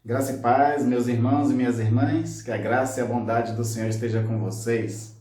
Graça e paz, meus irmãos e minhas irmãs, que a graça e a bondade do Senhor esteja com vocês.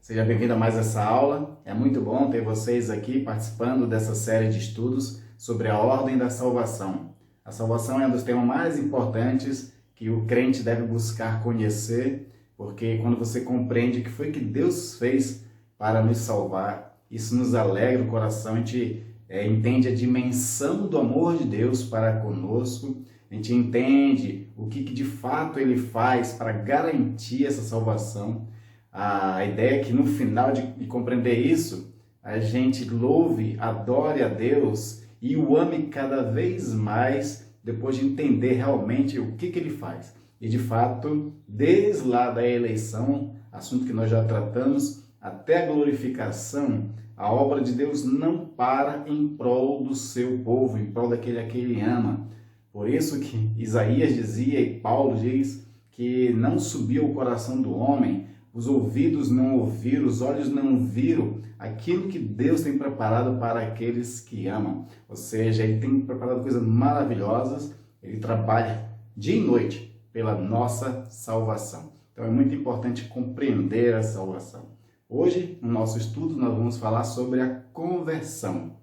Seja bem-vindo a mais essa aula. É muito bom ter vocês aqui participando dessa série de estudos sobre a ordem da salvação. A salvação é um dos temas mais importantes que o crente deve buscar conhecer, porque quando você compreende o que foi que Deus fez para nos salvar, isso nos alegra o coração, a gente entende a dimensão do amor de Deus para conosco, a gente entende o que de fato Ele faz para garantir essa salvação. A ideia é que no final de compreender isso, a gente louve, adore a Deus e o ame cada vez mais depois de entender realmente o que Ele faz. E de fato, desde lá da eleição, assunto que nós já tratamos, até a glorificação, a obra de Deus não para em prol do seu povo, em prol daquele a quem Ele ama. Por isso que Isaías dizia e Paulo diz que não subiu o coração do homem, os ouvidos não ouviram, os olhos não viram aquilo que Deus tem preparado para aqueles que amam. Ou seja, Ele tem preparado coisas maravilhosas, Ele trabalha dia e noite pela nossa salvação. Então é muito importante compreender a salvação. Hoje, no nosso estudo, nós vamos falar sobre a conversão.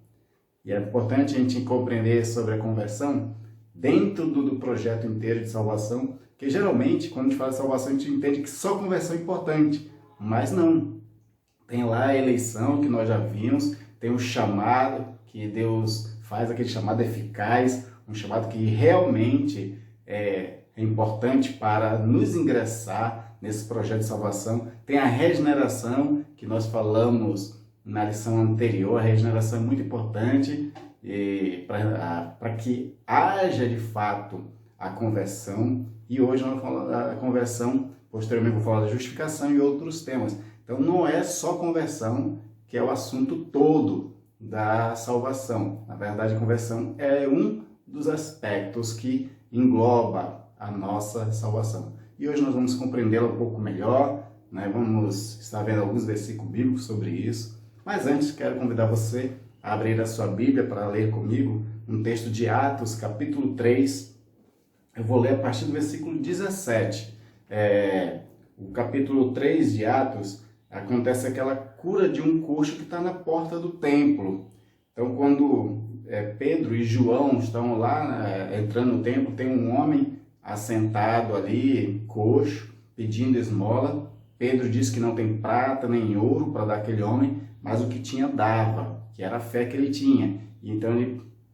E é importante a gente compreender sobre a conversão dentro do projeto inteiro de salvação, que geralmente, quando a gente fala de salvação, a gente entende que só conversão é importante, mas não. Tem lá a eleição, que nós já vimos, tem o chamado, que Deus faz aquele chamado eficaz, um chamado que realmente é importante para nos ingressar nesse projeto de salvação. Tem a regeneração, que nós falamos na lição anterior, a regeneração é muito importante, para que haja de fato a conversão, e hoje nós vamos falar da conversão, posteriormente vou falar da justificação e outros temas. Então não é só conversão que é o assunto todo da salvação. Na verdade, a conversão é um dos aspectos que engloba a nossa salvação. E hoje nós vamos compreendê-la um pouco melhor, né? Vamos estar vendo alguns versículos bíblicos sobre isso. Mas antes, quero convidar você a abrir a sua Bíblia para ler comigo um texto de Atos, capítulo 3. Eu vou ler a partir do versículo 17. O capítulo 3 de Atos, acontece aquela cura de um coxo que está na porta do templo. Então, quando Pedro e João estão lá entrando no templo, tem um homem assentado ali, coxo, pedindo esmola. Pedro diz que não tem prata nem ouro para dar àquele homem, mas o que tinha dava, que era a fé que ele tinha. E então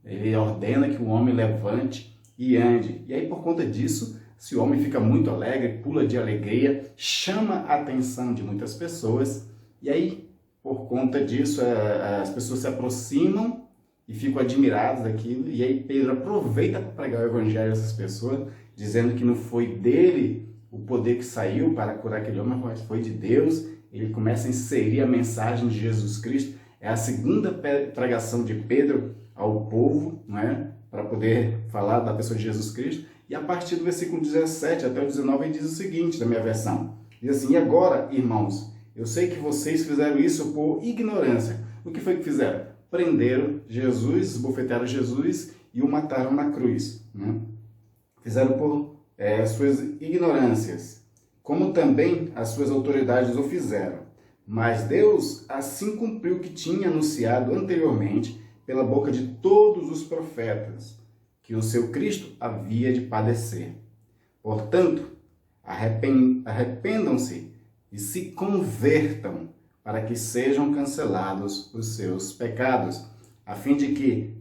ele ordena que o homem levante e ande. E aí, por conta disso, esse homem fica muito alegre, pula de alegria, chama a atenção de muitas pessoas. E aí, por conta disso, as pessoas se aproximam e ficam admiradas daquilo. E aí Pedro aproveita para pregar o evangelho a essas pessoas, dizendo que não foi dele o poder que saiu para curar aquele homem, mas foi de Deus. Ele começa a inserir a mensagem de Jesus Cristo. É a segunda pregação de Pedro ao povo, não é? Para poder falar da pessoa de Jesus Cristo. E a partir do versículo 17 até o 19, ele diz o seguinte, na minha versão. Diz assim: e agora, irmãos, eu sei que vocês fizeram isso por ignorância. O que foi que fizeram? Prenderam Jesus, esbofetearam Jesus e o mataram na cruz, né? Fizeram por suas ignorâncias, como também as suas autoridades o fizeram. Mas Deus assim cumpriu o que tinha anunciado anteriormente pela boca de todos os profetas, que o seu Cristo havia de padecer. Portanto, arrependam-se e se convertam, para que sejam cancelados os seus pecados, a fim de que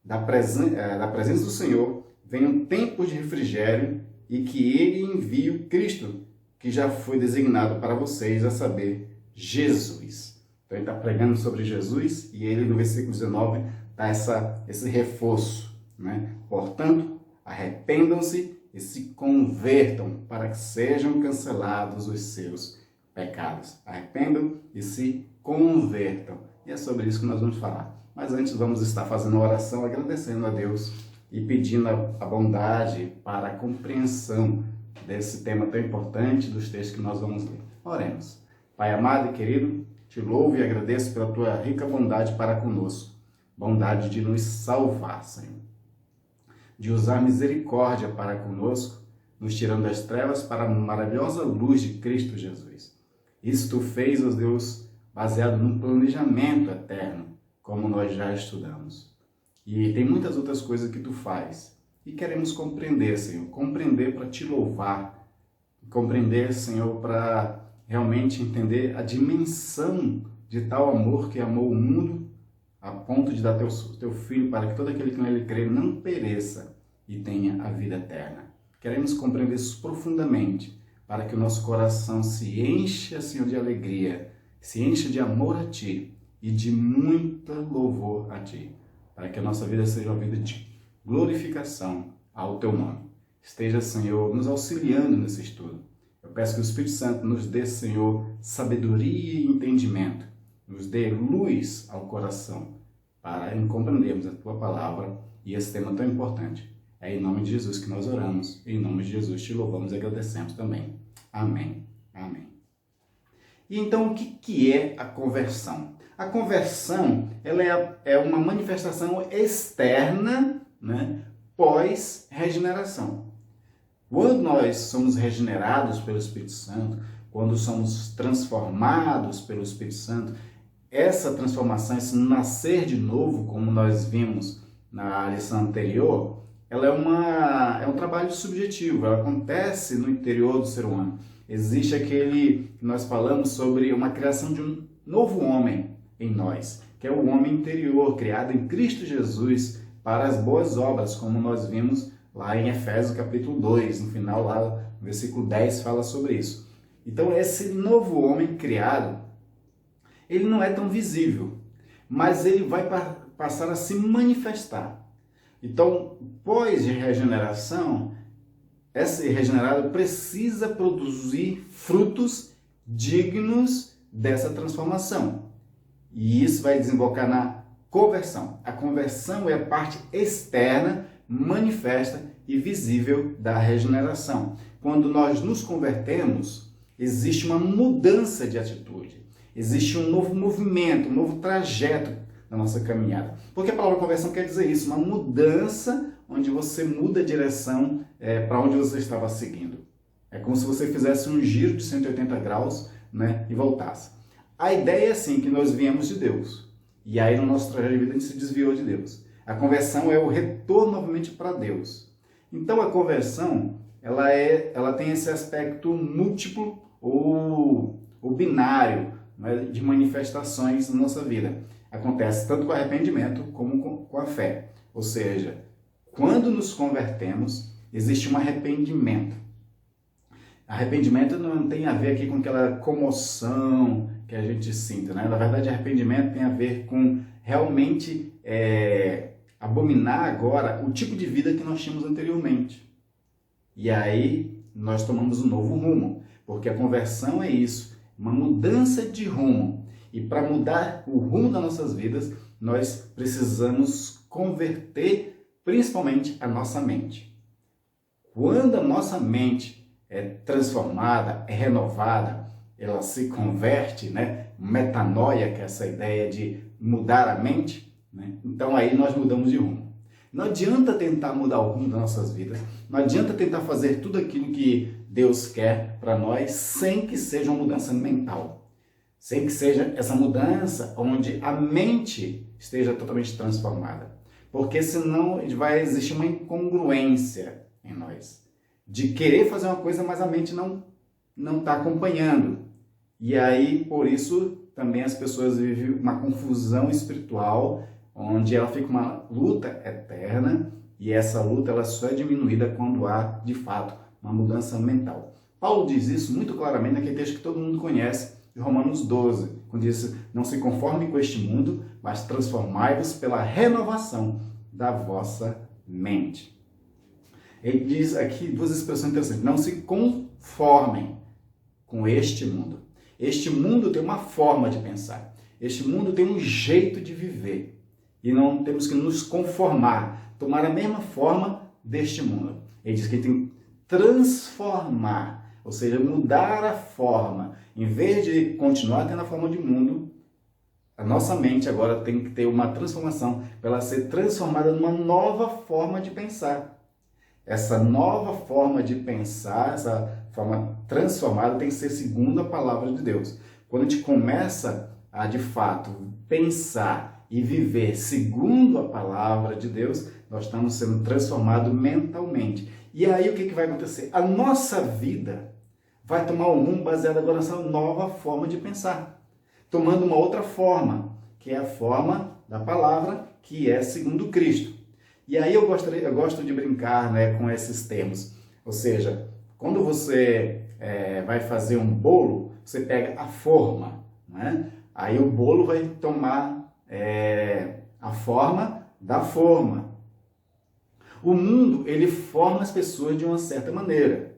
da presença do Senhor venham tempos de refrigério e que Ele envie o Cristo, que já foi designado para vocês, a saber, Jesus. Então ele está pregando sobre Jesus e ele no versículo 19 dá esse reforço, né? Portanto, arrependam-se e se convertam para que sejam cancelados os seus pecados. Arrependam e se convertam. E é sobre isso que nós vamos falar. Mas antes vamos estar fazendo uma oração agradecendo a Deus e pedindo a bondade para a compreensão desse tema tão importante dos textos que nós vamos ler. Oremos. Pai amado e querido, te louvo e agradeço pela tua rica bondade para conosco. Bondade de nos salvar, Senhor. de usar misericórdia para conosco, nos tirando das trevas para a maravilhosa luz de Cristo Jesus. Isso tu fez, ó Deus, baseado num planejamento eterno, como nós já estudamos. E tem muitas outras coisas que tu faz. E queremos compreender, Senhor, compreender para te louvar, compreender, Senhor, para realmente entender a dimensão de tal amor que amou o mundo a ponto de dar teu Filho para que todo aquele que nele crê não pereça e tenha a vida eterna. Queremos compreender isso profundamente, para que o nosso coração se encha, Senhor, de alegria, se encha de amor a Ti e de muito louvor a Ti, para que a nossa vida seja uma vida de glorificação ao Teu nome. Esteja, Senhor, nos auxiliando nesse estudo. Eu peço que o Espírito Santo nos dê, Senhor, sabedoria e entendimento, nos dê luz ao coração para compreendermos a Tua palavra e esse tema tão importante. É em nome de Jesus que nós oramos, em nome de Jesus te louvamos e agradecemos também. Amém. Amém. E então, o que é a conversão? A conversão ela é uma manifestação externa, né, pós-regeneração. Quando nós somos regenerados pelo Espírito Santo, quando somos transformados pelo Espírito Santo, essa transformação, esse nascer de novo, como nós vimos na lição anterior, ela é um trabalho subjetivo, ela acontece no interior do ser humano. Existe aquele que nós falamos sobre uma criação de um novo homem em nós, que é o homem interior, criado em Cristo Jesus para as boas obras, como nós vimos lá em Efésios capítulo 2, no final lá, no versículo 10 fala sobre isso. Então esse novo homem criado, ele não é tão visível, mas ele vai passar a se manifestar. Então, pós-regeneração, esse regenerado precisa produzir frutos dignos dessa transformação. E isso vai desembocar na conversão. A conversão é a parte externa, manifesta e visível da regeneração. Quando nós nos convertemos, existe uma mudança de atitude. Existe um novo movimento, um novo trajeto na nossa caminhada. Porque a palavra conversão quer dizer isso, uma mudança onde você muda a direção para onde você estava seguindo. É como se você fizesse um giro de 180 graus, né, e voltasse. A ideia é assim, que nós viemos de Deus. E aí no nosso trajeto de vida a gente se desviou de Deus. A conversão é o retorno novamente para Deus. Então a conversão, ela tem esse aspecto múltiplo ou binário, né, de manifestações na nossa vida. Acontece tanto com o arrependimento como com a fé. Ou seja, quando nos convertemos, existe um arrependimento. Arrependimento não tem a ver aqui com aquela comoção que a gente sinta, né? Na verdade, arrependimento tem a ver com realmente abominar agora o tipo de vida que nós tínhamos anteriormente. E aí nós tomamos um novo rumo, porque a conversão é isso, uma mudança de rumo. E para mudar o rumo das nossas vidas, nós precisamos converter principalmente a nossa mente. Quando a nossa mente é transformada, é renovada, ela se converte, né? Metanoia, que é essa ideia de mudar a mente, né? Então aí nós mudamos de rumo. Não adianta tentar mudar o rumo das nossas vidas, não adianta tentar fazer tudo aquilo que Deus quer para nós sem que seja uma mudança mental. Sem que seja essa mudança onde a mente esteja totalmente transformada. Porque senão vai existir uma incongruência em nós. De querer fazer uma coisa, mas a mente não está acompanhando. E aí, por isso, também as pessoas vivem uma confusão espiritual, onde ela fica uma luta eterna, e essa luta ela só é diminuída quando há, de fato, uma mudança mental. Paulo diz isso muito claramente naquele texto que todo mundo conhece, de Romanos 12, quando diz: não se conforme com este mundo, mas transformai-vos pela renovação da vossa mente. Ele diz aqui duas expressões interessantes: não se conformem com este mundo. Este mundo tem uma forma de pensar. Este mundo tem um jeito de viver. E não temos que nos conformar, tomar a mesma forma deste mundo. Ele diz que tem que transformar, ou seja, mudar a forma. Em vez de continuar tendo a forma de mundo, A nossa mente agora tem que ter uma transformação, para ela ser transformada numa nova forma de pensar. Essa nova forma de pensar, essa forma transformada tem que ser segundo a palavra de Deus. Quando a gente começa a, de fato, pensar e viver segundo a palavra de Deus, nós estamos sendo transformados mentalmente. E aí o que vai acontecer? A nossa vida vai tomar um rumo baseado agora nessa nova forma de pensar, tomando uma outra forma, que é a forma da palavra, que é segundo Cristo. E aí eu gosto de brincar, né, com esses termos. Ou seja, quando você vai fazer um bolo, você pega a forma, né? Aí o bolo vai tomar a forma da forma. O mundo, ele forma as pessoas de uma certa maneira,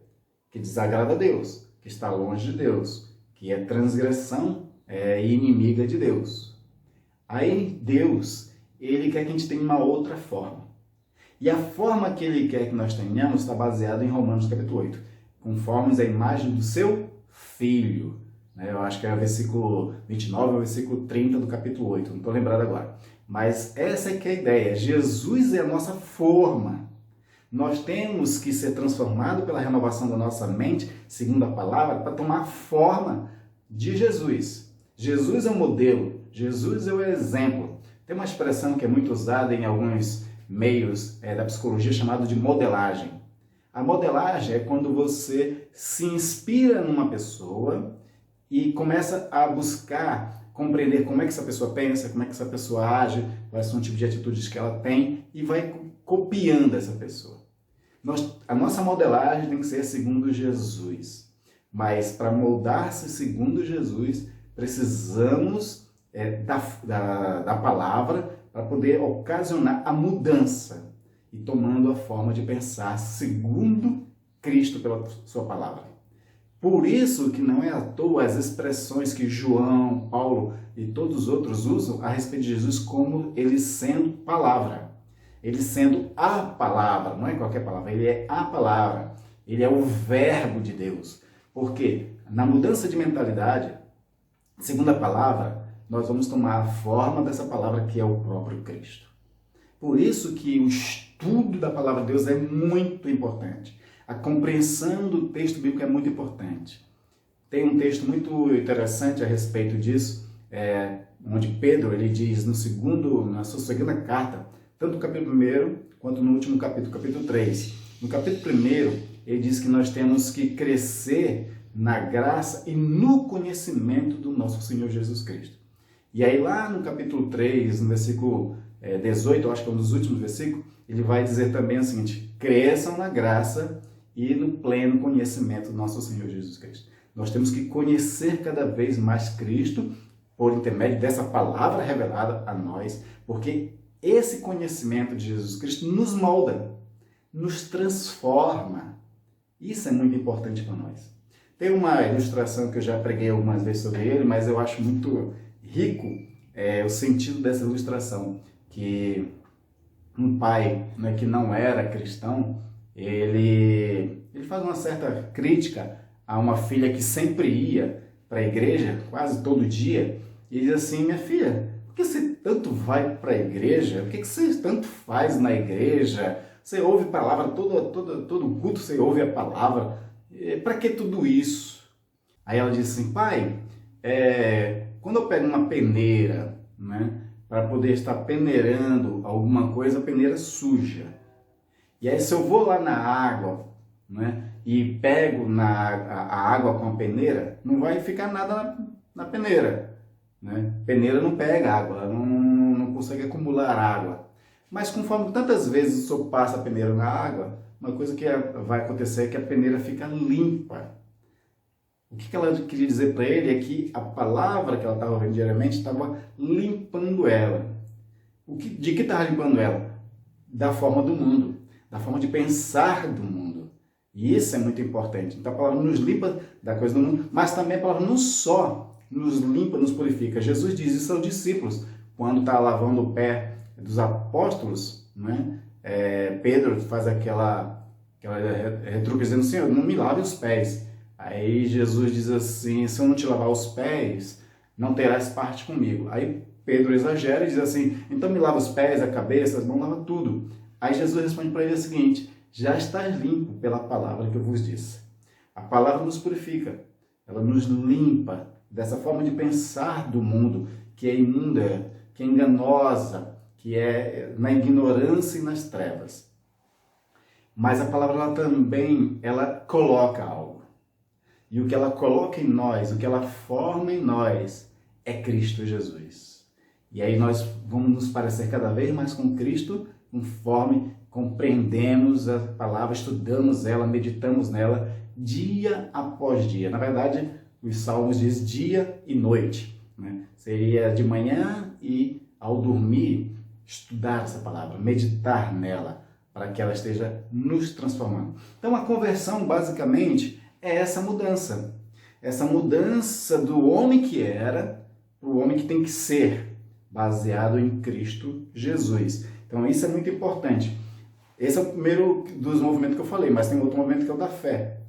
que desagrada a Deus, que está longe de Deus, que é transgressão e inimiga de Deus. Aí Deus, ele quer que a gente tenha uma outra forma. E a forma que ele quer que nós tenhamos está baseada em Romanos capítulo 8. Conforme a imagem do seu Filho. Eu acho que é o versículo 29 ou o versículo 30 do capítulo 8. Não estou lembrado agora. Mas essa é que é a ideia. Jesus é a nossa forma. Nós temos que ser transformados pela renovação da nossa mente, segundo a palavra, para tomar a forma de Jesus. Jesus é o modelo. Jesus é o exemplo. Tem uma expressão que é muito usada em alguns meios da psicologia chamado de modelagem. A modelagem é quando você se inspira numa pessoa e começa a buscar compreender como é que essa pessoa pensa, como é que essa pessoa age, quais são os tipos de atitudes que ela tem e vai copiando essa pessoa. A nossa modelagem tem que ser segundo Jesus. Mas para moldar-se segundo Jesus, precisamos da palavra para poder ocasionar a mudança e tomando a forma de pensar segundo Cristo pela sua palavra. Por isso que não é à toa as expressões que João, Paulo e todos os outros usam a respeito de Jesus como ele sendo palavra. Ele sendo a palavra, não é qualquer palavra, ele é a palavra. Ele é o verbo de Deus. Porque na mudança de mentalidade, segundo a palavra, nós vamos tomar a forma dessa palavra que é o próprio Cristo. Por isso que o estudo da palavra de Deus é muito importante. A compreensão do texto bíblico é muito importante. Tem um texto muito interessante a respeito disso, onde Pedro ele diz na sua segunda carta, tanto no capítulo 1 quanto no último capítulo 3. No capítulo 1, ele diz que nós temos que crescer na graça e no conhecimento do nosso Senhor Jesus Cristo. E aí lá no capítulo 3, no versículo 18, eu acho que é um dos últimos versículos, ele vai dizer também o seguinte: cresçam na graça e no pleno conhecimento do nosso Senhor Jesus Cristo. Nós temos que conhecer cada vez mais Cristo por intermédio dessa palavra revelada a nós, porque esse conhecimento de Jesus Cristo nos molda, nos transforma. Isso é muito importante para nós. Tem uma ilustração que eu já preguei algumas vezes sobre ele, mas eu acho muito rico o sentido dessa ilustração, que um pai, né, que não era cristão, ele faz uma certa crítica a uma filha que sempre ia para a igreja, quase todo dia, e diz assim: minha filha, por que você tanto vai para a igreja? O que você tanto faz na igreja? Você ouve a palavra, todo culto você ouve a palavra, para que tudo isso? Aí ela diz assim: pai, quando eu pego uma peneira, né, para poder estar peneirando alguma coisa, a peneira suja. E aí se eu vou lá na água, né, e pego a água com a peneira, não vai ficar nada na peneira. Né? Peneira não pega água, ela não consegue acumular água. Mas conforme tantas vezes o senhor passa a peneira na água, uma coisa que vai acontecer é que a peneira fica limpa. O que ela queria dizer para ele é que a palavra que ela estava ouvindo diariamente estava limpando ela. De que estava limpando ela? Da forma do mundo, da forma de pensar do mundo. E isso é muito importante. Então a palavra nos limpa da coisa do mundo, mas também a palavra não só nos limpa, nos purifica. Jesus diz isso aos discípulos, quando está lavando o pé dos apóstolos, né? Pedro faz aquela retruque dizendo: Senhor, não me lave os pés. Aí Jesus diz assim: se eu não te lavar os pés, não terás parte comigo. Aí Pedro exagera e diz assim, então me lava os pés, a cabeça, as mãos, lava tudo. Aí Jesus responde para ele o seguinte, já estás limpo pela palavra que eu vos disse. A palavra nos purifica, ela nos limpa dessa forma de pensar do mundo, que é imunda, que é enganosa, que é na ignorância e nas trevas. Mas a palavra ela também, ela coloca algo. E o que ela coloca em nós, o que ela forma em nós, é Cristo Jesus. E aí nós vamos nos parecer cada vez mais com Cristo, conforme compreendemos a palavra, estudamos ela, meditamos nela, dia após dia. Na verdade, os Salmos diz dia e noite, né? Seria de manhã e ao dormir, estudar essa palavra, meditar nela, para que ela esteja nos transformando. Então a conversão, basicamente, é essa mudança do homem que era para o homem que tem que ser, baseado em Cristo Jesus. Então isso é muito importante. Esse é o primeiro dos movimentos que eu falei, mas tem outro movimento que é o da fé.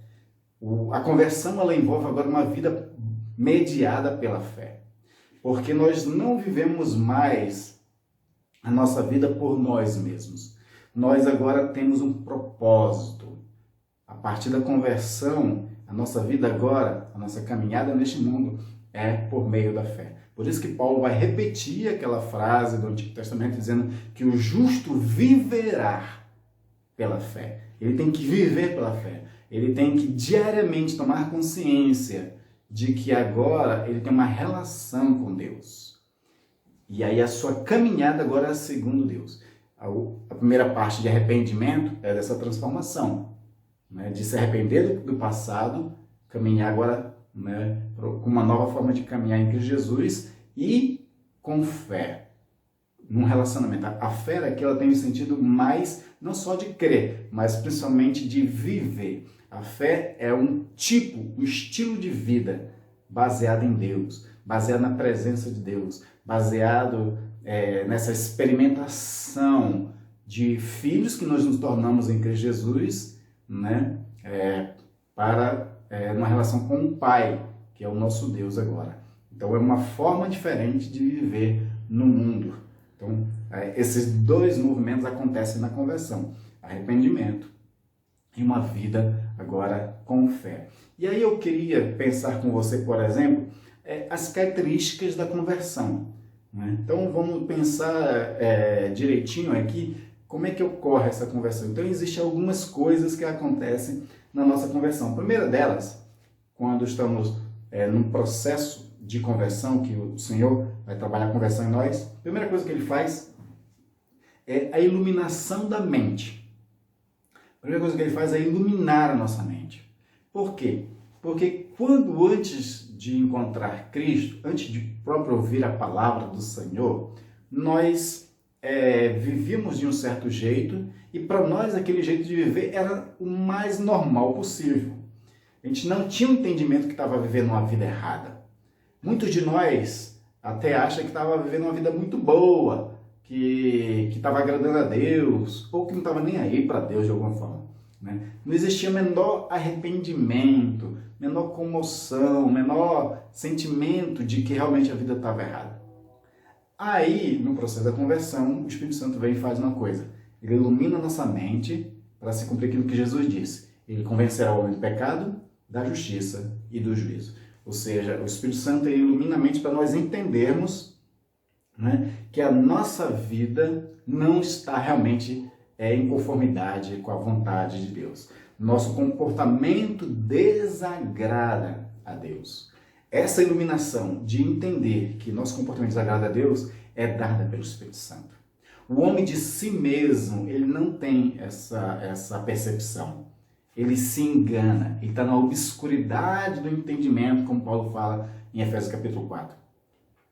A conversão ela envolve agora uma vida mediada pela fé. Porque nós não vivemos mais a nossa vida por nós mesmos. Nós agora temos um propósito. A partir da conversão, a nossa vida agora, a nossa caminhada neste mundo é por meio da fé. Por isso que Paulo vai repetir aquela frase do Antigo Testamento dizendo que o justo viverá pela fé. Ele tem que viver pela fé. Ele tem que diariamente tomar consciência de que agora ele tem uma relação com Deus. E aí a sua caminhada agora é segundo Deus. A primeira parte de arrependimento é dessa transformação, né? De se arrepender do passado, caminhar agora, né, com uma nova forma de caminhar em Cristo Jesus e com fé, num relacionamento. A fé aqui ela tem um sentido mais, não só de crer, mas principalmente de viver. A fé é um estilo de vida baseado em Deus, baseado na presença de Deus, baseado nessa experimentação de filhos que nós nos tornamos em Cristo Jesus, né, para uma relação com o Pai, que é o nosso Deus agora. Então é uma forma diferente de viver no mundo. Então esses dois movimentos acontecem na conversão, arrependimento e uma vida agora com fé. E aí eu queria pensar com você, por exemplo, as características da conversão, né? Então vamos pensar direitinho aqui como é que ocorre essa conversão. Então existem algumas coisas que acontecem na nossa conversão. A primeira delas, quando estamos num processo de conversão, que o Senhor vai trabalhar a conversão em nós, a primeira coisa que Ele faz é a iluminação da mente. A primeira coisa que Ele faz é iluminar a nossa mente. Por quê? Porque quando antes de encontrar Cristo, antes de próprio ouvir a palavra do Senhor, nós vivíamos de um certo jeito e para nós aquele jeito de viver era o mais normal possível. A gente não tinha um entendimento que estava vivendo uma vida errada. Muitos de nós até acham que estava vivendo uma vida muito boa, que estava agradando a Deus, ou que não estava nem aí para Deus de alguma forma, né? Não existia menor arrependimento, menor comoção, menor sentimento de que realmente a vida estava errada. Aí, no processo da conversão, o Espírito Santo vem e faz uma coisa. Ele ilumina nossa mente para se cumprir aquilo que Jesus disse. Ele convencerá o homem do pecado, da justiça e do juízo. Ou seja, o Espírito Santo ele ilumina a mente para nós entendermos, né, que a nossa vida não está realmente em conformidade com a vontade de Deus. Nosso comportamento desagrada a Deus. Essa iluminação de entender que nosso comportamento desagrada a Deus é dada pelo Espírito Santo. O homem de si mesmo, ele não tem essa percepção. Ele se engana, ele está na obscuridade do entendimento, como Paulo fala em Efésios capítulo 4.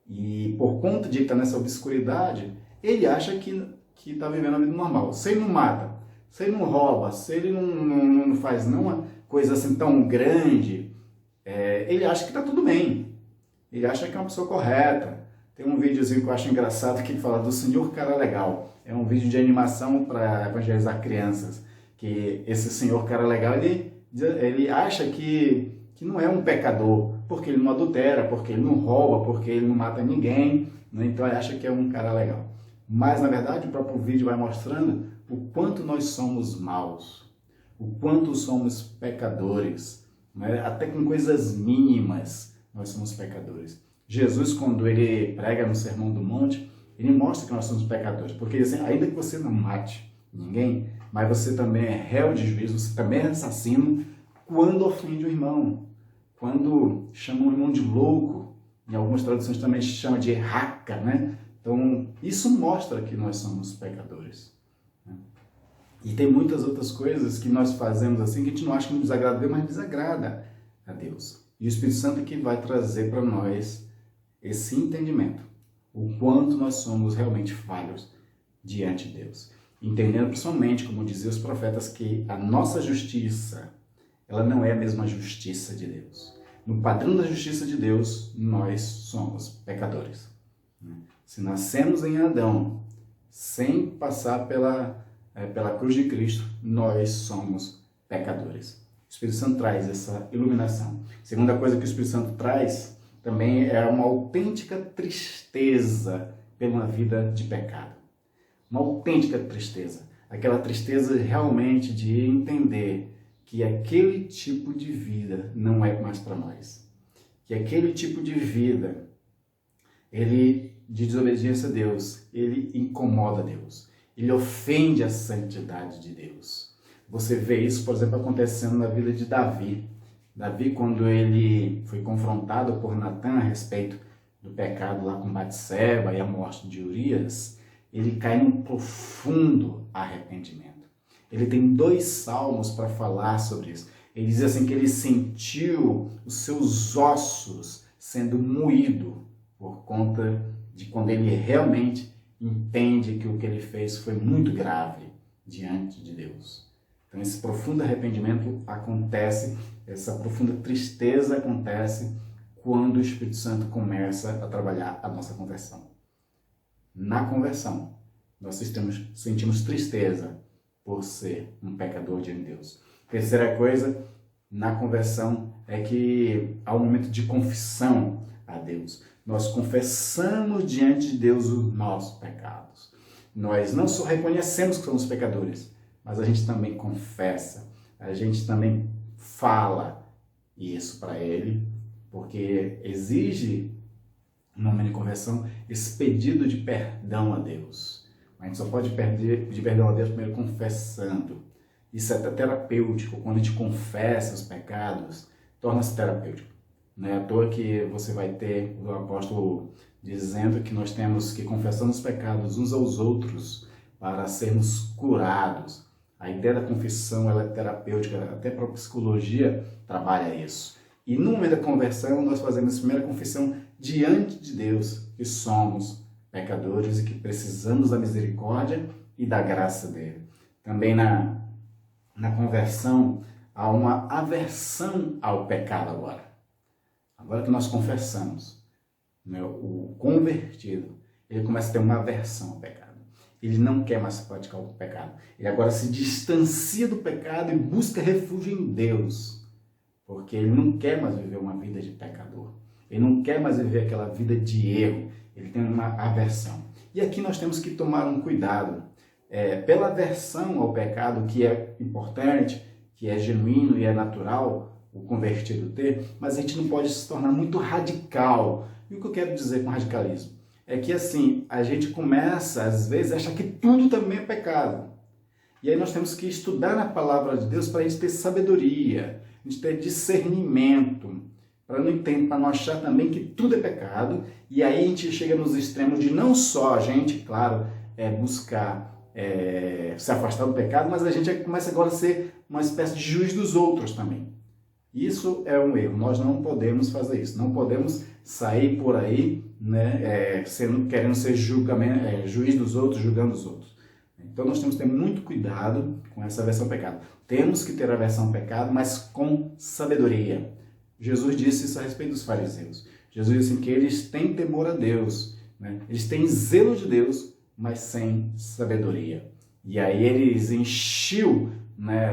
E por conta de estar nessa obscuridade, ele acha que está vivendo a vida normal. Se ele não mata, se ele não rouba, se ele não faz nenhuma coisa assim tão grande, ele acha que está tudo bem. Ele acha que é uma pessoa correta. Tem um videozinho que eu acho engraçado que fala do Senhor Cara Legal. É um vídeo de animação para evangelizar crianças. Que esse Senhor Cara Legal, ele acha que não é um pecador, porque ele não adultera, porque ele não rouba, porque ele não mata ninguém, né? Então ele acha que é um cara legal. Mas, na verdade, o próprio vídeo vai mostrando o quanto nós somos maus, o quanto somos pecadores, né? Até com coisas mínimas nós somos pecadores. Jesus, quando ele prega no Sermão do Monte, ele mostra que nós somos pecadores, porque ele diz assim, ainda que você não mate ninguém, mas você também é réu de juízo, você também é assassino quando ofende o irmão, quando chama o irmão de louco, em algumas traduções também chama de raca, né? Então, isso mostra que nós somos pecadores. E tem muitas outras coisas que nós fazemos assim, que a gente não acha que nos desagrada a Deus, mas desagrada a Deus. E o Espírito Santo que vai trazer para nós esse entendimento, o quanto nós somos realmente falhos diante de Deus. Entendendo principalmente, como diziam os profetas, que a nossa justiça, ela não é a mesma justiça de Deus. No padrão da justiça de Deus, nós somos pecadores. Se nascemos em Adão, sem passar pela cruz de Cristo, nós somos pecadores. O Espírito Santo traz essa iluminação. Segunda coisa que o Espírito Santo traz também é uma autêntica tristeza pela vida de pecado. Uma autêntica tristeza. Aquela tristeza realmente de entender que aquele tipo de vida não é mais para nós. Que aquele tipo de vida, ele de desobediência a Deus, ele incomoda Deus. Ele ofende a santidade de Deus. Você vê isso, por exemplo, acontecendo na vida de Davi. Davi, quando ele foi confrontado por Natã a respeito do pecado lá com Batseba e a morte de Urias, ele cai num profundo arrependimento. Ele tem 2 salmos para falar sobre isso. Ele diz assim que ele sentiu os seus ossos sendo moídos por conta de quando ele realmente entende que o que ele fez foi muito grave diante de Deus. Então esse profundo arrependimento acontece, essa profunda tristeza acontece quando o Espírito Santo começa a trabalhar a nossa conversão. Na conversão, nós sentimos tristeza por ser um pecador diante de Deus. Terceira coisa, na conversão, é que há um momento de confissão a Deus. Nós confessamos diante de Deus os nossos pecados. Nós não só reconhecemos que somos pecadores, mas a gente também confessa, a gente também fala isso para Ele, porque exige, no momento de conversão, esse pedido de perdão a Deus. A gente só pode pedir perdão a Deus primeiro confessando. Isso é até terapêutico, quando a gente confessa os pecados, torna-se terapêutico. Não é à toa que você vai ter o apóstolo dizendo que nós temos que confessar os pecados uns aos outros para sermos curados. A ideia da confissão ela é terapêutica, até para a psicologia trabalha isso. E no momento da conversão, nós fazemos a primeira confissão diante de Deus, que somos pecadores e que precisamos da misericórdia e da graça dele. Também na conversão há uma aversão ao pecado agora. Agora que nós confessamos, né, o convertido, ele começa a ter uma aversão ao pecado. Ele não quer mais praticar o pecado. Ele agora se distancia do pecado e busca refúgio em Deus. Porque ele não quer mais viver uma vida de pecador. Ele não quer mais viver aquela vida de erro. Ele tem uma aversão. E aqui nós temos que tomar um cuidado. Pela aversão ao pecado, que é importante, que é genuíno e é natural, o convertido ter, mas a gente não pode se tornar muito radical. E o que eu quero dizer com radicalismo? É que assim, a gente começa, às vezes, a achar que tudo também é pecado. E aí nós temos que estudar na palavra de Deus para a gente ter sabedoria, a gente ter discernimento, para não achar também que tudo é pecado. E aí a gente chega nos extremos de não só a gente, claro, buscar se afastar do pecado, mas a gente começa agora a ser uma espécie de juiz dos outros também. Isso é um erro, nós não podemos fazer isso, não podemos sair por aí, né, querendo ser juiz dos outros, julgando os outros. Então nós temos que ter muito cuidado com essa aversão ao pecado. Temos que ter aversão ao pecado, mas com sabedoria. Jesus disse isso a respeito dos fariseus. Jesus disse que eles têm temor a Deus, né? Eles têm zelo de Deus, mas sem sabedoria. E aí eles enchiam, né,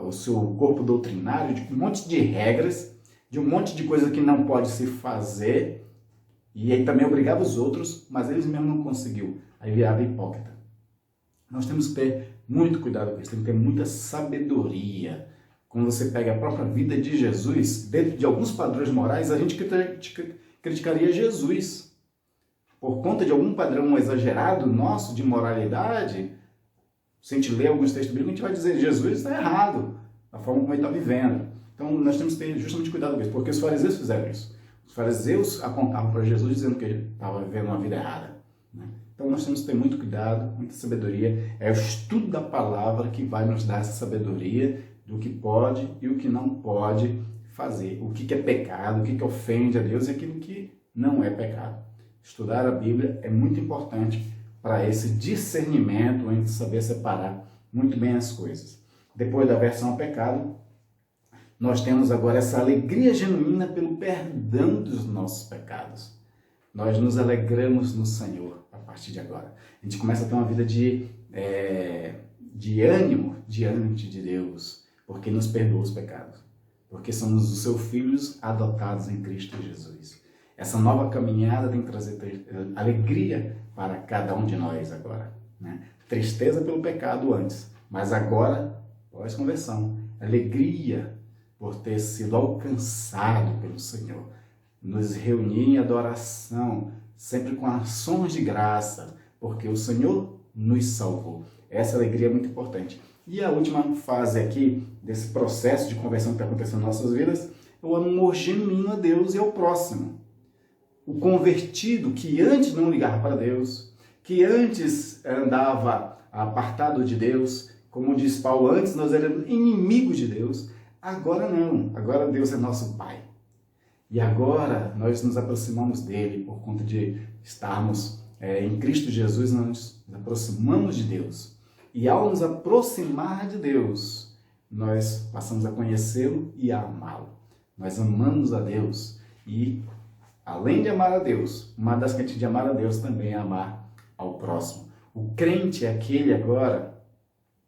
o seu corpo doutrinário de um monte de regras, de um monte de coisa que não pode se fazer, e ele também obrigava os outros, mas eles mesmos não conseguiu. Aí virava hipócrita. Nós temos que ter muito cuidado com isso, temos que ter muita sabedoria. Quando você pega a própria vida de Jesus, dentro de alguns padrões morais, a gente criticaria Jesus. Por conta de algum padrão exagerado nosso de moralidade, se a gente ler alguns textos bíblicos, a gente vai dizer Jesus está errado, da forma como ele está vivendo. Então nós temos que ter justamente cuidado com isso, porque os fariseus fizeram isso. Os fariseus apontavam para Jesus dizendo que ele estava vivendo uma vida errada. Então nós temos que ter muito cuidado, muita sabedoria. É o estudo da palavra que vai nos dar essa sabedoria do que pode e o que não pode fazer. O que é pecado, o que ofende a Deus e aquilo que não é pecado. Estudar a Bíblia é muito importante para esse discernimento, entre saber separar muito bem as coisas. Depois da aversão ao pecado, nós temos agora essa alegria genuína pelo perdão dos nossos pecados. Nós nos alegramos no Senhor a partir de agora. A gente começa a ter uma vida de ânimo diante de Deus, porque nos perdoa os pecados, porque somos os seus filhos adotados em Cristo Jesus. Essa nova caminhada tem que trazer alegria para cada um de nós agora, né? Tristeza pelo pecado antes, mas agora, pós-conversão, alegria por ter sido alcançado pelo Senhor. Nos reunir em adoração, sempre com ações de graça, porque o Senhor nos salvou. Essa alegria é muito importante. E a última fase aqui, desse processo de conversão que está acontecendo nas nossas vidas, é o amor genuíno a Deus e ao próximo. O convertido que antes não ligava para Deus, que antes andava apartado de Deus, como diz Paulo, antes nós éramos inimigos de Deus, agora não, agora Deus é nosso Pai. E agora nós nos aproximamos dele por conta de estarmos em Cristo Jesus, nós nos aproximamos de Deus. E ao nos aproximar de Deus, nós passamos a conhecê-lo e a amá-lo. Nós amamos a Deus e, além de amar a Deus, uma das características de amar a Deus também é amar ao próximo. O crente é aquele agora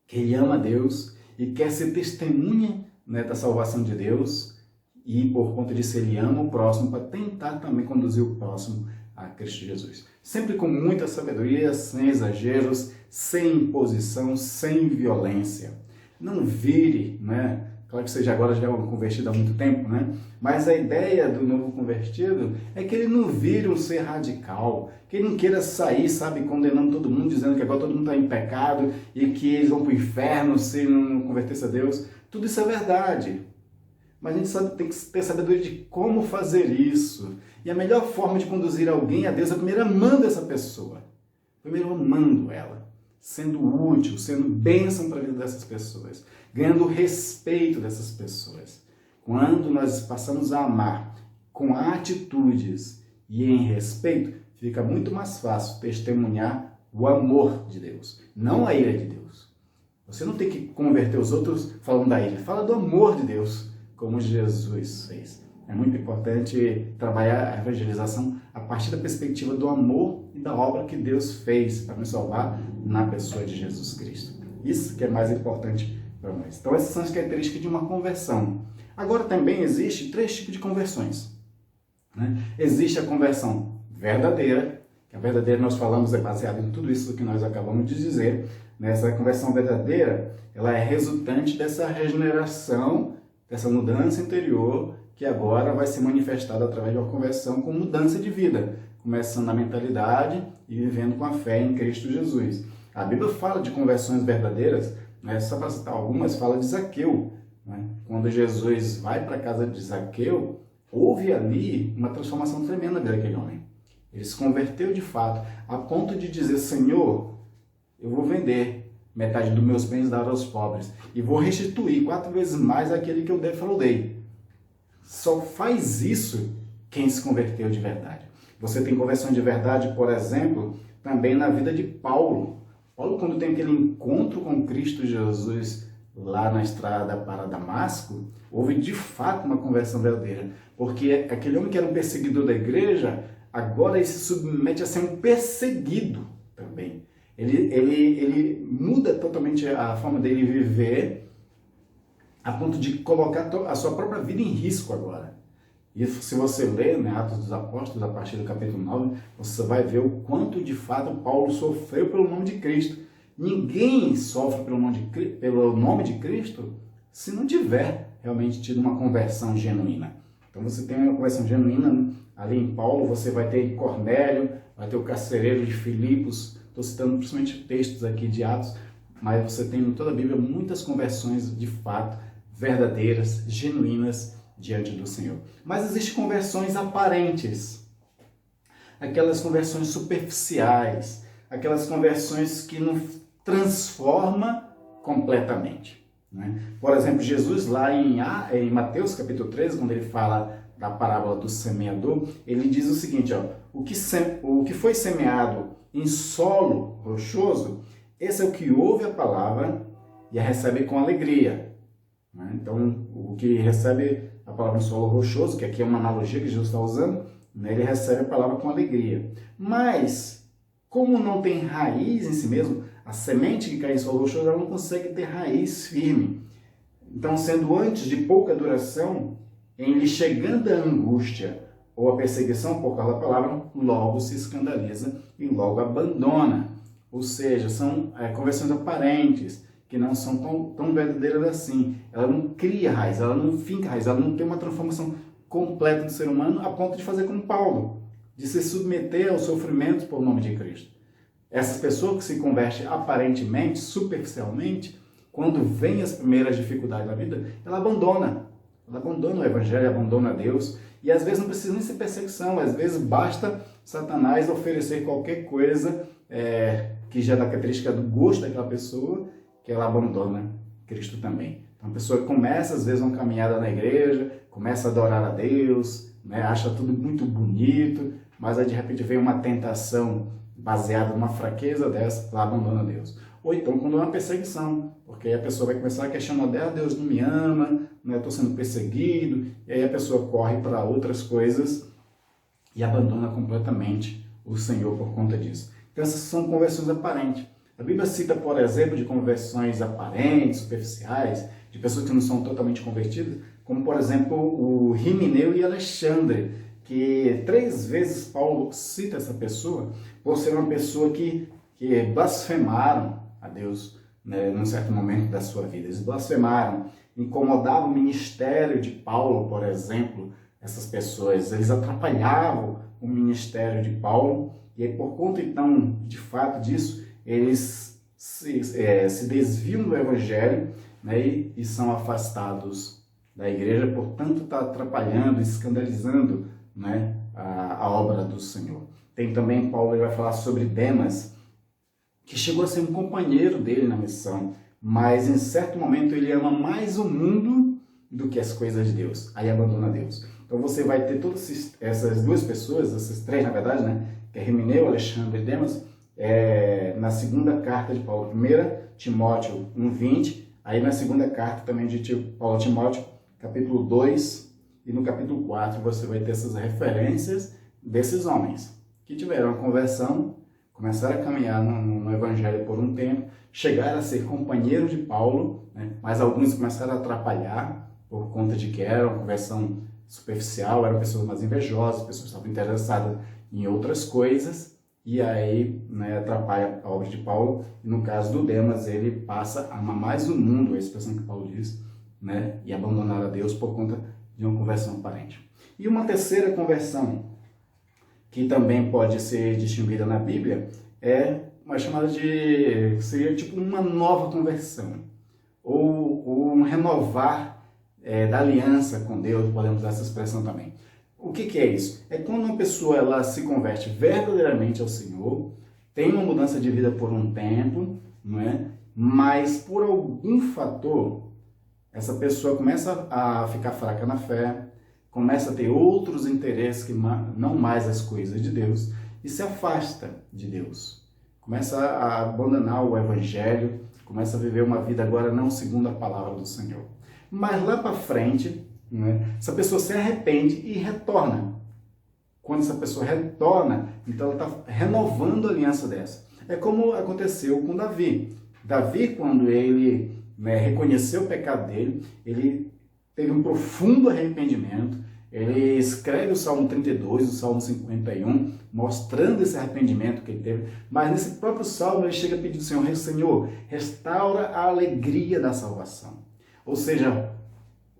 que ele ama a Deus e quer ser testemunha, né, da salvação de Deus, e por conta disso ele ama o próximo para tentar também conduzir o próximo a Cristo Jesus. Sempre com muita sabedoria, sem exageros, sem imposição, sem violência. Não vire, né? Claro que você agora já é um convertido há muito tempo, né? Mas a ideia do novo convertido é que ele não vire um ser radical, que ele não queira sair, sabe, condenando todo mundo, dizendo que agora todo mundo está em pecado e que eles vão para o inferno se não converter-se a Deus. Tudo isso é verdade. Mas a gente tem que ter sabedoria de como fazer isso. E a melhor forma de conduzir alguém a Deus é primeiro amando essa pessoa. Primeiro amando ela, sendo útil, sendo bênção para a vida dessas pessoas, ganhando o respeito dessas pessoas. Quando nós passamos a amar com atitudes e em respeito, fica muito mais fácil testemunhar o amor de Deus, não a ira de Deus. Você não tem que converter os outros falando da ira, fala do amor de Deus, como Jesus fez. É muito importante trabalhar a evangelização a partir da perspectiva do amor e da obra que Deus fez para nos salvar na pessoa de Jesus Cristo. Isso que é mais importante para nós. Então essas são as características de uma conversão. Agora também existe 3 tipos de conversões, né? Existe a conversão verdadeira, que a verdadeira nós falamos é baseada em tudo isso que nós acabamos de dizer. Essa conversão verdadeira, ela é resultante dessa regeneração, dessa mudança interior, que agora vai ser manifestada através de uma conversão com mudança de vida, começando na mentalidade e vivendo com a fé em Cristo Jesus. A Bíblia fala de conversões verdadeiras, né? Só para citar algumas, fala de Zaqueu, né? Quando Jesus vai para a casa de Zaqueu, houve ali uma transformação tremenda daquele homem. Ele se converteu de fato, a ponto de dizer: Senhor, eu vou vender metade dos meus bens, dar aos pobres, e vou restituir 4 vezes mais aquele que eu defraudei. Só faz isso quem se converteu de verdade. Você tem conversão de verdade, por exemplo, também na vida de Paulo. Paulo, quando tem aquele encontro com Cristo Jesus lá na estrada para Damasco, houve de fato uma conversão verdadeira. Porque aquele homem que era um perseguidor da igreja, agora ele se submete a ser um perseguido também. Ele muda totalmente a forma dele viver, a ponto de colocar a sua própria vida em risco agora. E se você ler, né, Atos dos Apóstolos, a partir do capítulo 9, você vai ver o quanto de fato Paulo sofreu pelo nome de Cristo. Ninguém sofre pelo nome de Cristo se não tiver realmente tido uma conversão genuína. Então você tem uma conversão genuína, né? Ali em Paulo você vai ter Cornélio, vai ter o carcereiro de Filipos, estou citando principalmente textos aqui de Atos, mas você tem em toda a Bíblia muitas conversões de fato, verdadeiras, genuínas diante do Senhor. Mas existem conversões aparentes, aquelas conversões superficiais, aquelas conversões que não transformam completamente. Por exemplo, Jesus lá em Mateus capítulo 13, quando ele fala da parábola do semeador, ele diz o seguinte, ó, o que foi semeado em solo rochoso, esse é o que ouve a palavra e a recebe com alegria. Então, o que recebe a palavra em solo rochoso, que aqui é uma analogia que Jesus está usando, ele recebe a palavra com alegria. Mas, como não tem raiz em si mesmo, a semente que cai em solo rochoso ela não consegue ter raiz firme. Então, sendo antes de pouca duração, em lhe chegando a angústia ou a perseguição por causa da palavra, logo se escandaliza e logo abandona. Ou seja, são conversões aparentes, que não são tão verdadeiras assim. Ela não cria raiz, ela não finca raiz, ela não tem uma transformação completa do ser humano a ponto de fazer como Paulo, de se submeter aos sofrimentos por nome de Cristo. Essas pessoas que se convertem aparentemente, superficialmente, quando vem as primeiras dificuldades da vida, ela abandona o Evangelho, abandona Deus, e às vezes não precisa nem ser perseguição, às vezes basta Satanás oferecer qualquer coisa que já é da característica do gosto daquela pessoa, que ela abandona Cristo também. Então a pessoa começa às vezes uma caminhada na igreja, começa a adorar a Deus, acha tudo muito bonito, mas aí de repente vem uma tentação baseada numa fraqueza dessa, ela abandona Deus. Ou então quando é uma perseguição, porque aí a pessoa vai começar a questionar, Deus não me ama, eu estou sendo perseguido, e aí a pessoa corre para outras coisas e abandona completamente o Senhor por conta disso. Então essas são conversões aparentes. A Bíblia cita, por exemplo, de conversões aparentes, superficiais, de pessoas que não são totalmente convertidas, como por exemplo o Himeneu e Alexandre, que 3 vezes Paulo cita essa pessoa por ser uma pessoa que blasfemaram a Deus, num certo momento da sua vida. Eles blasfemaram, incomodavam o ministério de Paulo, por exemplo, essas pessoas. Eles atrapalhavam o ministério de Paulo, e aí, por conta, então, de fato disso, eles se desviam do Evangelho, e são afastados da igreja, portanto, está atrapalhando, escandalizando a obra do Senhor. Tem também, Paulo ele vai falar sobre Demas, que chegou a ser um companheiro dele na missão, mas em certo momento ele ama mais o mundo do que as coisas de Deus, aí abandona Deus. Então você vai ter todas essas duas pessoas, essas 3 na verdade, que é Himeneu, Alexandre e Demas, na segunda carta de Paulo, 1 Timóteo 1,20, aí na segunda carta também de Paulo a Timóteo, capítulo 2, e no capítulo 4 você vai ter essas referências desses homens que tiveram a conversão, começaram a caminhar no Evangelho por um tempo, chegaram a ser companheiros de Paulo, mas alguns começaram a atrapalhar por conta de que era uma conversão superficial, eram pessoas mais invejosas, pessoas que estavam interessadas em outras coisas, e aí atrapalha a obra de Paulo. E no caso do Demas, ele passa a amar mais o mundo, a expressão que Paulo diz, e abandonar a Deus por conta de uma conversão aparente. E uma terceira conversão, que também pode ser distinguida na Bíblia, é uma chamada seria tipo uma nova conversão, ou um renovar da aliança com Deus, podemos usar essa expressão também. O que é isso? É quando uma pessoa ela se converte verdadeiramente ao Senhor, tem uma mudança de vida por um tempo, mas por algum fator, essa pessoa começa a ficar fraca na fé, começa a ter outros interesses que não mais as coisas de Deus e se afasta de Deus. Começa a abandonar o Evangelho, começa a viver uma vida agora não segundo a palavra do Senhor. Mas lá para frente, essa pessoa se arrepende e retorna. Quando essa pessoa retorna, então ela está renovando a aliança dessa. É como aconteceu com Davi. Davi, quando ele reconheceu o pecado dele, ele teve um profundo arrependimento, ele escreve o Salmo 32, o Salmo 51, mostrando esse arrependimento que ele teve, mas nesse próprio Salmo ele chega a pedir ao Senhor, Senhor, restaura a alegria da salvação. Ou seja,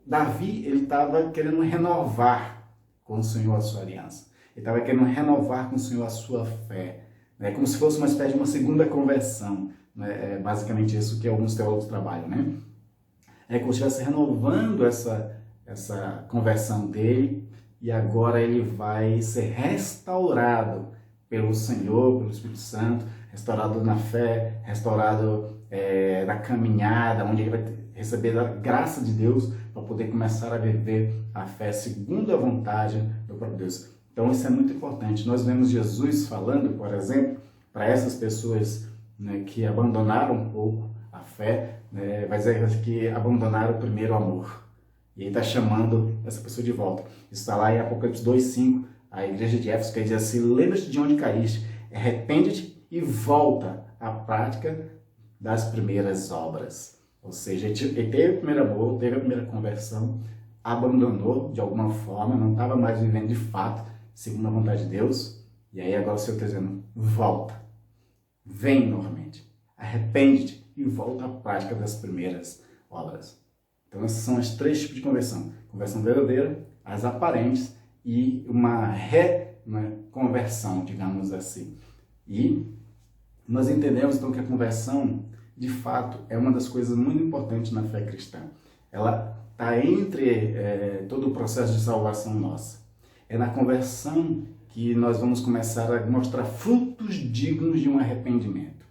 Davi, ele estava querendo renovar com o Senhor a sua aliança. Ele estava querendo renovar com o Senhor a sua fé. É como se fosse uma espécie de uma segunda conversão. Né? É basicamente isso que alguns teólogos trabalham. Né? É como se estivesse renovando essa conversão dele, e agora ele vai ser restaurado pelo Senhor, pelo Espírito Santo, restaurado na fé, restaurado na caminhada, onde ele vai receber a graça de Deus para poder começar a viver a fé segundo a vontade do próprio Deus. Então isso é muito importante. Nós vemos Jesus falando, por exemplo, para essas pessoas, né, que abandonaram um pouco a fé, né, vai dizer que abandonaram o primeiro amor. E ele está chamando essa pessoa de volta. Isso está lá em Apocalipse 2,5, a igreja de Éfeso, que diz assim, lembra-te de onde caíste, arrepende-te e volta à prática das primeiras obras. Ou seja, ele teve o primeiro amor, teve a primeira conversão, abandonou de alguma forma, não estava mais vivendo de fato, segundo a vontade de Deus, e aí agora o Senhor está dizendo, volta, vem novamente, arrepende-te e volta à prática das primeiras obras. Então esses são os 3 tipos de conversão. Conversão verdadeira, as aparentes e uma reconversão, digamos assim. E nós entendemos então que a conversão, de fato, é uma das coisas muito importantes na fé cristã. Ela está entre todo o processo de salvação nossa. É na conversão que nós vamos começar a mostrar frutos dignos de um arrependimento.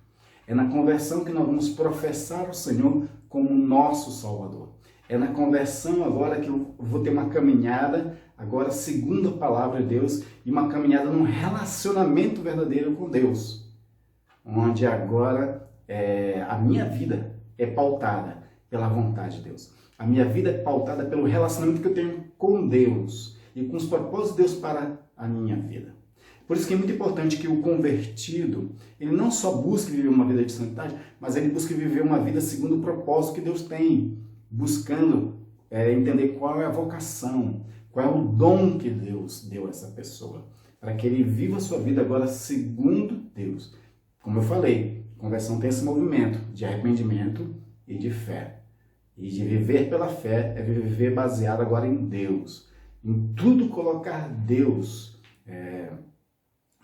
É na conversão que nós vamos professar o Senhor como nosso Salvador. É na conversão agora que eu vou ter uma caminhada, agora segundo a palavra de Deus, e uma caminhada num relacionamento verdadeiro com Deus. Onde agora a minha vida é pautada pela vontade de Deus. A minha vida é pautada pelo relacionamento que eu tenho com Deus e com os propósitos de Deus para a minha vida. Por isso que é muito importante que o convertido, ele não só busque viver uma vida de santidade, mas ele busque viver uma vida segundo o propósito que Deus tem, buscando entender qual é a vocação, qual é o dom que Deus deu a essa pessoa, para que ele viva a sua vida agora segundo Deus. Como eu falei, conversão tem esse movimento de arrependimento e de fé. E de viver pela fé é viver baseado agora em Deus. Em tudo colocar Deus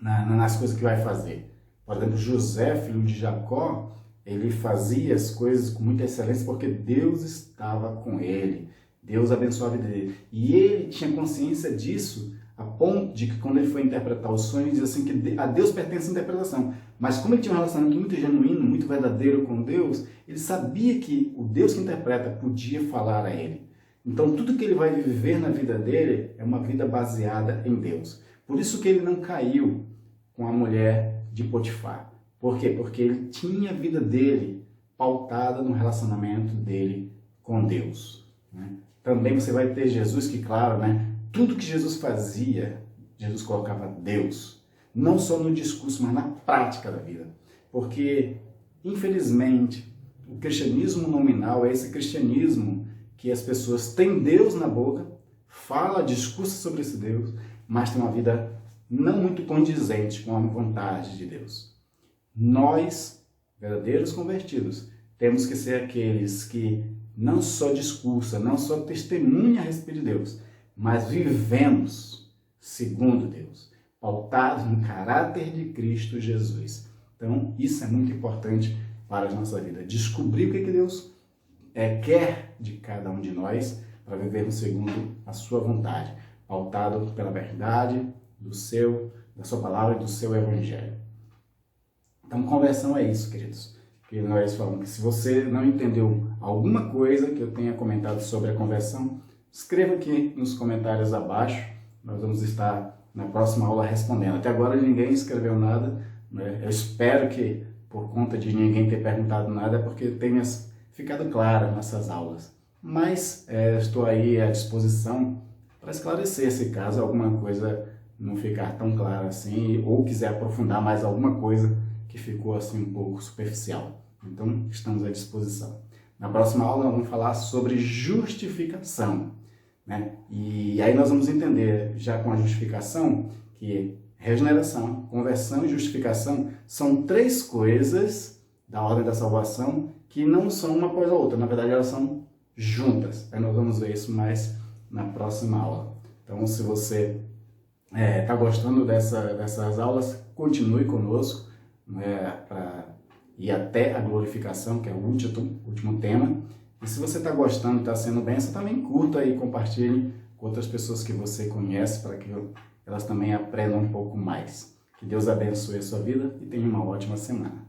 nas coisas que vai fazer. Por exemplo, José, filho de Jacó, ele fazia as coisas com muita excelência porque Deus estava com ele. Deus abençoava a vida dele. E ele tinha consciência disso a ponto de que quando ele foi interpretar o sonho, ele diz assim que a Deus pertence a interpretação. Mas como ele tinha um relacionamento muito genuíno, muito verdadeiro com Deus, ele sabia que o Deus que interpreta podia falar a ele. Então tudo que ele vai viver na vida dele é uma vida baseada em Deus. Por isso que ele não caiu com a mulher de Potifar. Por quê? Porque ele tinha a vida dele pautada no relacionamento dele com Deus. Né? Também você vai ter Jesus que, claro, tudo que Jesus fazia, Jesus colocava Deus. Não só no discurso, mas na prática da vida. Porque, infelizmente, o cristianismo nominal é esse cristianismo que as pessoas têm Deus na boca, fala, discursa sobre esse Deus, mas tem uma vida não muito condizente com a vontade de Deus. Nós, verdadeiros convertidos, temos que ser aqueles que não só discursa, não só testemunha a respeito de Deus, mas vivemos segundo Deus, pautados no caráter de Cristo Jesus. Então, isso é muito importante para a nossa vida. Descobrir o que Deus quer de cada um de nós para vivermos segundo a sua vontade, pautado pela verdade da sua palavra e do seu evangelho. Então, conversão é isso, queridos. Que nós falamos que se você não entendeu alguma coisa que eu tenha comentado sobre a conversão, escreva aqui nos comentários abaixo. Nós vamos estar na próxima aula respondendo. Até agora ninguém escreveu nada. Eu espero que, por conta de ninguém ter perguntado nada, é porque tenha ficado claro nessas aulas. Mas estou aí à disposição para esclarecer se caso alguma coisa não ficar tão clara assim, ou quiser aprofundar mais alguma coisa que ficou assim um pouco superficial. Então, estamos à disposição. Na próxima aula, nós vamos falar sobre justificação. né? E aí nós vamos entender, já com a justificação, que regeneração, conversão e justificação são três coisas da ordem da salvação que não são uma coisa ou outra, na verdade elas são juntas. Aí nós vamos ver isso mais na próxima aula. Então, se você está gostando dessas aulas, continue conosco, né, para ir até a glorificação, que é o último tema. E se você está gostando, está sendo bênção, também curta e compartilhe com outras pessoas que você conhece, para que elas também aprendam um pouco mais. Que Deus abençoe a sua vida e tenha uma ótima semana.